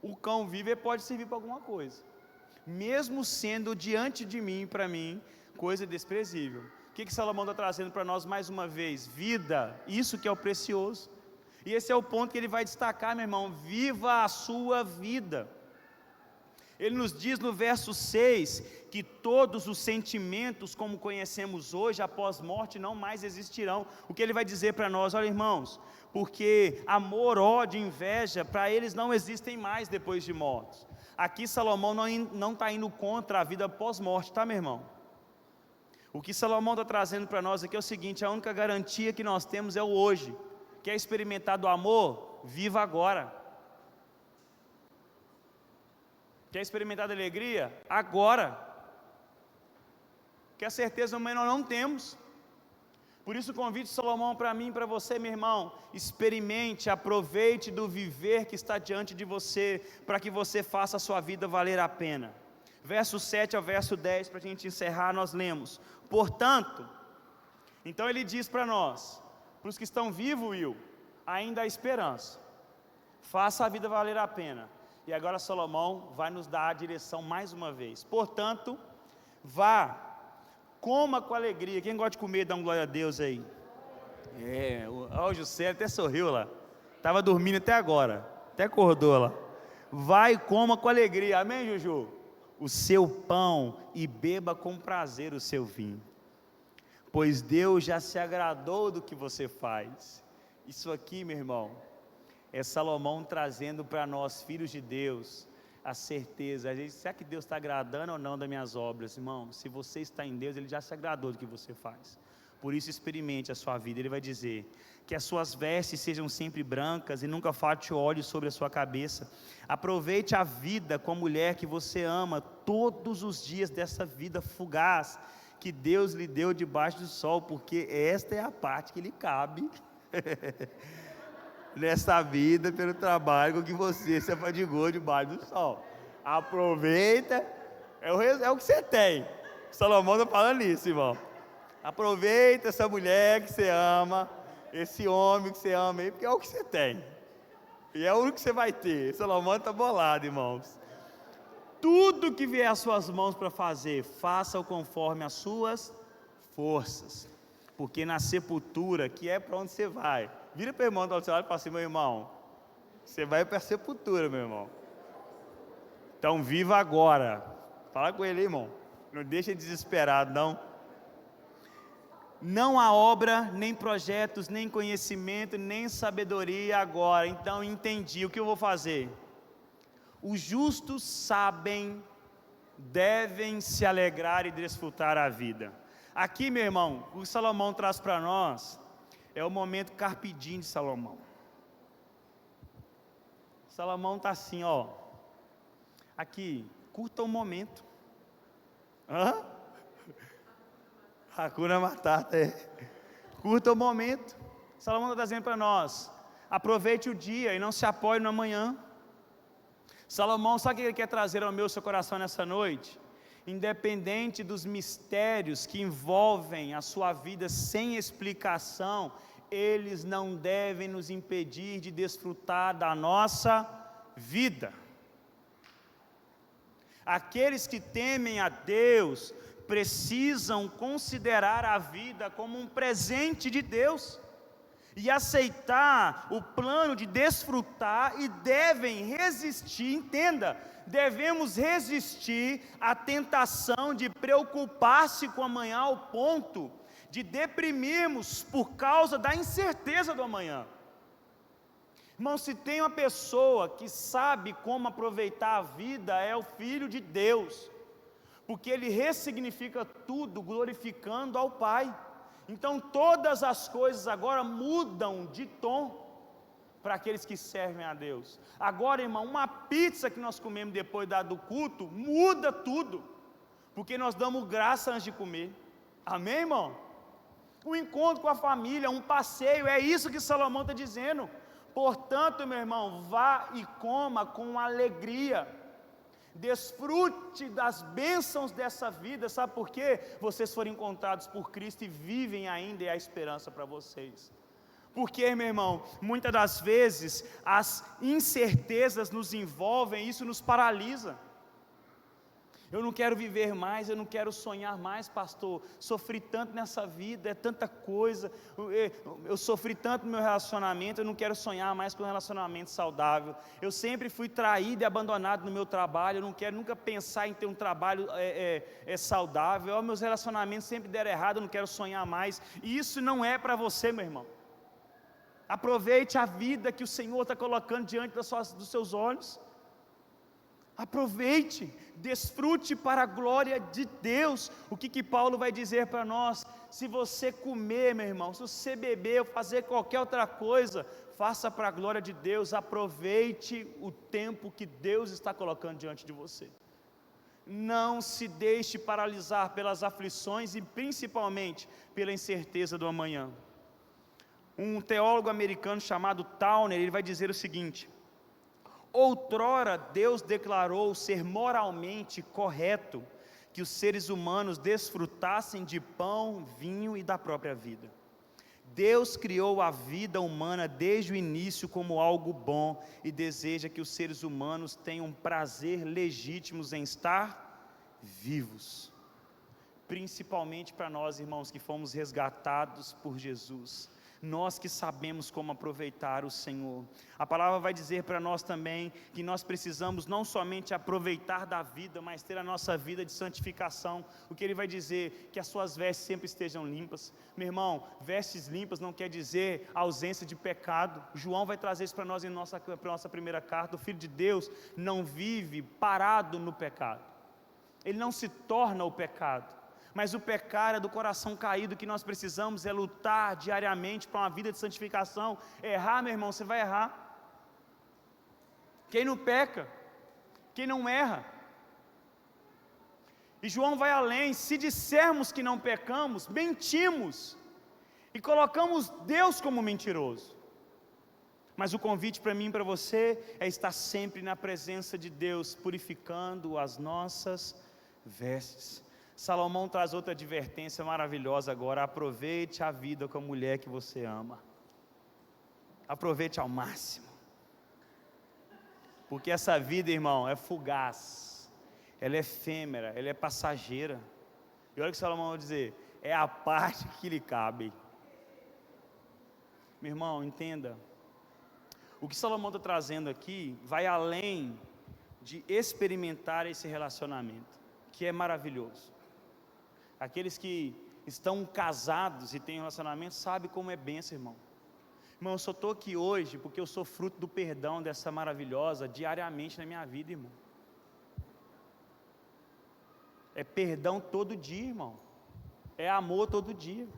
o cão vivo ele pode servir para alguma coisa, mesmo sendo diante de mim, para mim, coisa desprezível. O que Salomão está trazendo para nós mais uma vez? Vida, isso que é o precioso. E esse é o ponto que ele vai destacar, meu irmão: viva a sua vida. Ele nos diz no verso 6, que todos os sentimentos como conhecemos hoje, após morte, não mais existirão. O que ele vai dizer para nós? Olha, irmãos, porque amor, ódio, inveja, para eles não existem mais depois de mortos. Aqui Salomão não está indo contra a vida pós-morte, tá, meu irmão? O que Salomão está trazendo para nós aqui é o seguinte: a única garantia que nós temos é o hoje. Quer experimentar do amor? Viva agora. Quer experimentar da alegria? Agora. Quer certeza amanhã nós não temos. Por isso o convite de Salomão para mim e para você, meu irmão: experimente, aproveite do viver que está diante de você, para que você faça a sua vida valer a pena. Verso 7 ao verso 10, para a gente encerrar, nós lemos: portanto, então ele diz para nós, para os que estão vivos, Will, ainda há esperança, faça a vida valer a pena. E agora Salomão vai nos dar a direção mais uma vez. Portanto, vá, coma com alegria. Quem gosta de comer, dá um glória a Deus aí. O José até sorriu lá, estava dormindo até agora, até acordou lá. Vai e coma com alegria, amém, Juju? O seu pão e beba com prazer o seu vinho, pois Deus já se agradou do que você faz. Isso aqui, meu irmão, é Salomão trazendo para nós, filhos de Deus, a certeza. Será que Deus está agradando ou não das minhas obras? Irmão, se você está em Deus, Ele já se agradou do que você faz. Por isso experimente a sua vida. Ele vai dizer: que as suas vestes sejam sempre brancas e nunca falte óleo sobre a sua cabeça. Aproveite a vida com a mulher que você ama todos os dias dessa vida fugaz que Deus lhe deu debaixo do sol, porque esta é a parte que lhe cabe nessa vida, pelo trabalho com que você se afadigou debaixo do sol. Aproveita, é o que você tem. Salomão está falando isso, irmão. Aproveita essa mulher que você ama, esse homem que você ama aí, porque é o que você tem. E é o que você vai ter. Salomão está bolado, irmãos. Tudo que vier às suas mãos para fazer, faça-o conforme as suas forças. Porque na sepultura, que é para onde você vai. Vira para o irmão do seu lado e fala assim: meu irmão, você vai para a sepultura, meu irmão. Então viva agora. Fala com ele, irmão. Não deixa desesperado, não. Não há obra, nem projetos, nem conhecimento, nem sabedoria agora. Então entendi. O que eu vou fazer? Os justos sabem, devem se alegrar e desfrutar a vida. Aqui, meu irmão, o que Salomão traz para nós é o momento carpe diem de Salomão. Salomão está assim, ó. Aqui, curta o momento. Hã? Hakuna Matata, Curta o momento. Salomão está dizendo para nós: aproveite o dia e não se apoie no amanhã. Salomão, sabe o que ele quer trazer ao meu seu coração nessa noite? Independente dos mistérios que envolvem a sua vida sem explicação, eles não devem nos impedir de desfrutar da nossa vida. Aqueles que temem a Deus precisam considerar a vida como um presente de Deus e aceitar o plano de desfrutar, e devem resistir, entenda, devemos resistir à tentação de preocupar-se com o amanhã ao ponto de deprimirmos por causa da incerteza do amanhã. Irmão, se tem uma pessoa que sabe como aproveitar a vida, é o Filho de Deus, porque ele ressignifica tudo, glorificando ao Pai. Então todas as coisas agora mudam de tom para aqueles que servem a Deus. Agora, irmão, uma pizza que nós comemos depois do culto, muda tudo, porque nós damos graça antes de comer. Amém, irmão? Um encontro com a família, um passeio, é isso que Salomão está dizendo. Portanto, meu irmão, vá e coma com alegria, desfrute das bênçãos dessa vida. Sabe por quê? Vocês foram encontrados por Cristo e vivem ainda, e há esperança para vocês. Porque, meu irmão, muitas das vezes as incertezas nos envolvem, isso nos paralisa. Eu não quero viver mais, eu não quero sonhar mais, pastor. Sofri tanto nessa vida, é tanta coisa. Eu sofri tanto no meu relacionamento, eu não quero sonhar mais com um relacionamento saudável. Eu sempre fui traído e abandonado no meu trabalho, eu não quero nunca pensar em ter um trabalho saudável. Meus relacionamentos sempre deram errado, eu não quero sonhar mais. E isso não é para você, meu irmão. Aproveite a vida que o Senhor está colocando diante dos seus olhos. Aproveite, desfrute para a glória de Deus. O que Paulo vai dizer para nós? Se você comer, meu irmão, se você beber ou fazer qualquer outra coisa, faça para a glória de Deus. Aproveite o tempo que Deus está colocando diante de você. Não se deixe paralisar pelas aflições e principalmente pela incerteza do amanhã. Um teólogo americano chamado Towner, ele vai dizer o seguinte: outrora Deus declarou ser moralmente correto que os seres humanos desfrutassem de pão, vinho e da própria vida. Deus criou a vida humana desde o início como algo bom e deseja que os seres humanos tenham prazer legítimos em estar vivos. Principalmente para nós, irmãos, que fomos resgatados por Jesus. Nós que sabemos como aproveitar o Senhor. A palavra vai dizer para nós também que nós precisamos não somente aproveitar da vida, mas ter a nossa vida de santificação. O que ele vai dizer? Que as suas vestes sempre estejam limpas. Meu irmão, vestes limpas não quer dizer ausência de pecado. João vai trazer isso para nós em nossa primeira carta. O Filho de Deus não vive parado no pecado. Ele não se torna o pecado. Mas o pecar é do coração caído, que nós precisamos é lutar diariamente para uma vida de santificação. Errar, meu irmão, você vai errar. Quem não peca, quem não erra. E João vai além: se dissermos que não pecamos, mentimos e colocamos Deus como mentiroso. Mas o convite para mim e para você é estar sempre na presença de Deus, purificando as nossas vestes. Salomão traz outra advertência maravilhosa agora: aproveite a vida com a mulher que você ama. Aproveite ao máximo. Porque essa vida, irmão, é fugaz, ela é efêmera, ela é passageira. E olha o que Salomão vai dizer: é a parte que lhe cabe. Meu irmão, entenda, o que Salomão está trazendo aqui vai além de experimentar esse relacionamento, que é maravilhoso. Aqueles que estão casados e têm relacionamento sabem como é bênção, irmão. Irmão, eu só estou aqui hoje porque eu sou fruto do perdão dessa maravilhosa diariamente na minha vida, irmão. É perdão todo dia, irmão. É amor todo dia.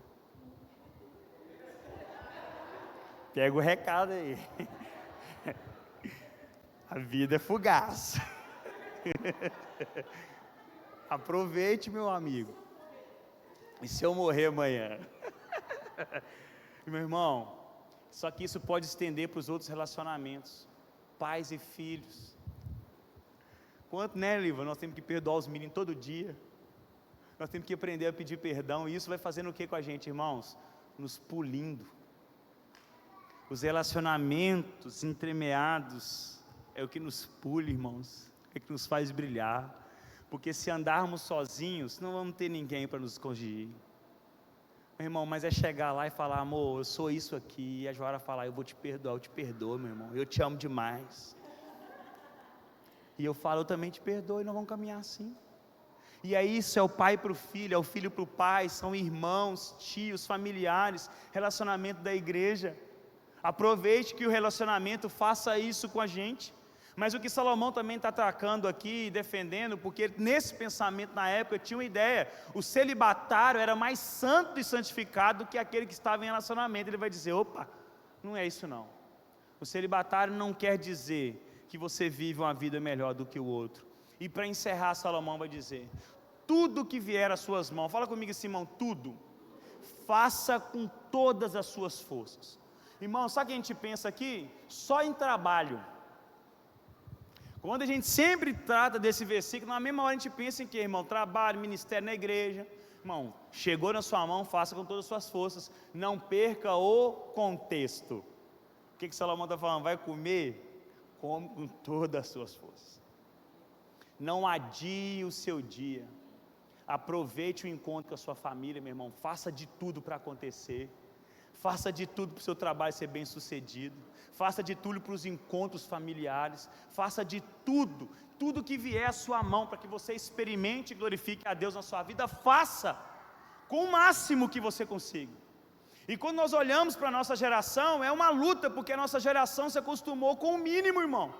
Pega o recado aí. A vida é fugaz. Aproveite, meu amigo. E se eu morrer amanhã? Meu irmão, só que isso pode estender para os outros relacionamentos, pais e filhos. Quanto, né, Liva? Nós temos que perdoar os meninos todo dia. Nós temos que aprender a pedir perdão. E isso vai fazendo o que com a gente, irmãos? Nos pulindo. Os relacionamentos entremeados é o que nos pule, irmãos. É o que nos faz brilhar. Porque se andarmos sozinhos, não vamos ter ninguém para nos corrigir. Meu irmão, mas é chegar lá e falar: amor, eu sou isso aqui. E a Joara falar: eu vou te perdoar, eu te perdoo, meu irmão. Eu te amo demais. E eu falo: eu também te perdoo, e nós vamos caminhar assim. E é isso, é o pai para o filho, é o filho para o pai, são irmãos, tios, familiares, relacionamento da igreja. Aproveite que o relacionamento faça isso com a gente. Mas o que Salomão também está atacando aqui, defendendo, porque nesse pensamento na época tinha uma ideia: o celibatário era mais santo e santificado do que aquele que estava em relacionamento. Ele vai dizer: opa, não é isso não. O celibatário não quer dizer que você vive uma vida melhor do que o outro. E para encerrar, Salomão vai dizer: tudo que vier às suas mãos, fala comigo assim, irmão, tudo, faça com todas as suas forças. Irmão, sabe o que a gente pensa aqui? Só em trabalho. Quando a gente sempre trata desse versículo, na mesma hora a gente pensa em quê, irmão? Trabalho, ministério na igreja. Irmão, chegou na sua mão, faça com todas as suas forças. Não perca o contexto. O que Salomão está falando? Vai comer? Come com todas as suas forças. Não adie o seu dia. Aproveite o encontro com a sua família, meu irmão. Faça de tudo para acontecer. Faça de tudo para o seu trabalho ser bem sucedido. Faça de tudo para os encontros familiares. Faça de tudo, tudo que vier à sua mão, para que você experimente e glorifique a Deus na sua vida. Faça com o máximo que você consiga. E quando nós olhamos para a nossa geração, é uma luta, porque a nossa geração se acostumou com o mínimo, irmão.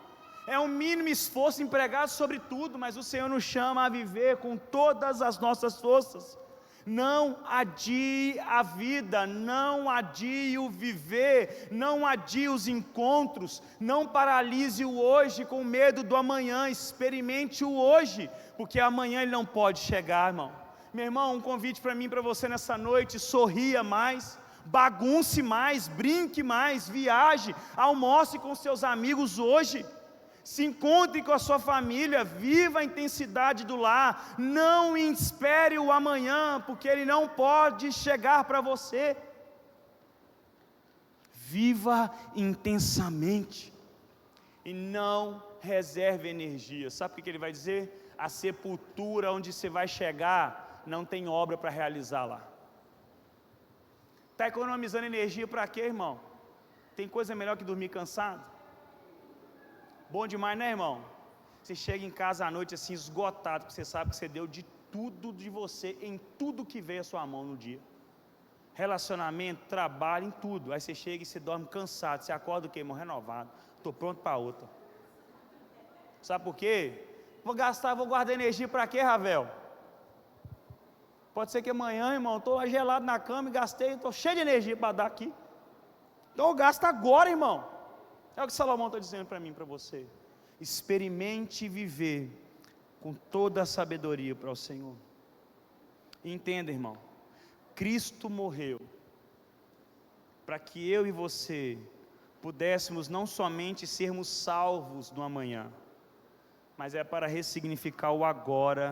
É um mínimo esforço empregado sobre tudo, mas o Senhor nos chama a viver com todas as nossas forças. Não adie a vida, não adie o viver, não adie os encontros, não paralise o hoje com medo do amanhã, experimente o hoje, porque amanhã ele não pode chegar, irmão. Meu irmão, um convite para mim e para você nessa noite: sorria mais, bagunce mais, brinque mais, viaje, almoce com seus amigos hoje. Se encontre com a sua família, viva a intensidade do lar, não espere o amanhã, porque ele não pode chegar para você. Viva intensamente e não reserve energia. Sabe o que ele vai dizer? A sepultura onde você vai chegar, não tem obra para realizar lá. Está economizando energia para quê, irmão? Tem coisa melhor que dormir cansado? Bom demais, né, irmão? Você chega em casa à noite assim esgotado, porque você sabe que você deu de tudo de você, em tudo que veio à sua mão no dia. Relacionamento, trabalho, em tudo. Aí você chega e você dorme cansado, você acorda o quê, irmão? Renovado. Estou pronto para outra. Sabe por quê? Vou guardar energia para quê, Ravel? Pode ser que amanhã, irmão, estou gelado na cama e gastei, estou cheio de energia para dar aqui. Então eu gasto agora, irmão. É o que Salomão está dizendo para mim e para você. Experimente viver com toda a sabedoria para o Senhor. E entenda, irmão, Cristo morreu para que eu e você pudéssemos não somente sermos salvos no amanhã, mas é para ressignificar o agora,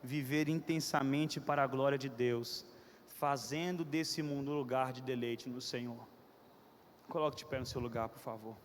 viver intensamente para a glória de Deus, fazendo desse mundo um lugar de deleite no Senhor. Coloque de pé no seu lugar, por favor.